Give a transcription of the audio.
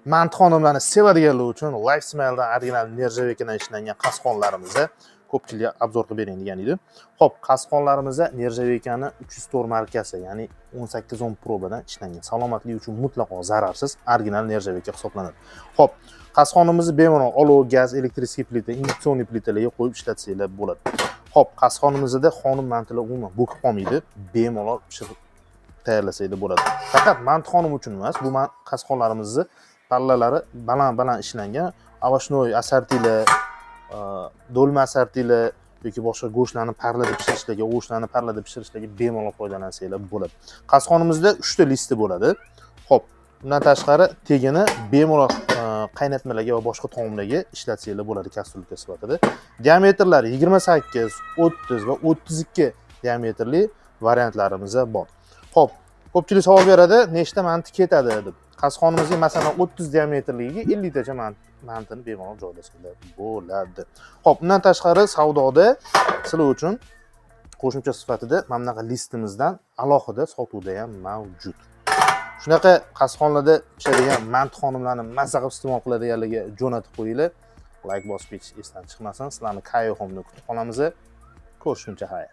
manti xonimlarni sevadiganlar uchun Lifesmile'dan original nержавейкаdan ishlangan qasqonlarimizni ko'pchilik obzor qilib bering degan edi. Xo'p, qasqonlarimizda nержавейкаni 304 markasi, ya'ni 1810 probadan ishlangan. Salomatlik uchun mutlaqo zararsiz original nержавейка hisoblanadi. Xo'p, qasqonimizni bemalol olov, gaz, elektrический plita, induksion plitalarga qo'yib ishlatsanglar bo'ladi. Xo'p, qasqonimizda xonim mantilar umuman bo'kib qolmaydi. Bemalol pishirib tayyorlasanglar bo'ladi. Faqat manti xonim uchun emas, bu qasqonlarimizni pallalari baland ishlangan, ovощной assortilar, do'lma assortilar yoki boshqa go'shtlarni parlada pishirishlarga, ovushlarni parlada pishirishlarga bemalol foydalansanglar bo'ladi. Qasqonimizda 3 ta listi bo'ladi. Xo'p, undan tashqari tegini bemalol qaynatmalarga va boshqa taomlarga ishlatsanglar bo'ladi kastrulka sifatida. Diametrlari 28, 30 va 32 diametrli variantlarimiz bor. Xo'p, ko'pchilik savol beradi, nechta manti ketadi deb. Qasqonimizga masalan 30 diametrligiga 50 tacha mantini bemalol joylasanglar bo'ladi. Xo'p, undan tashqari savdoda sizlar uchun qo'shimcha sifatida mana bunaqa listimizdan alohida sotuvda ham mavjud. Shunaqa qasqonlarda pishadigan manti xonimlarni mazza qilib iste'mol qiladiganlarga jo'natib qo'yinglar. Like bosib ketish esdan chiqmasin. Sizlarni Kayo Home'da kutib qolamiz. Ko'rishguncha xayr.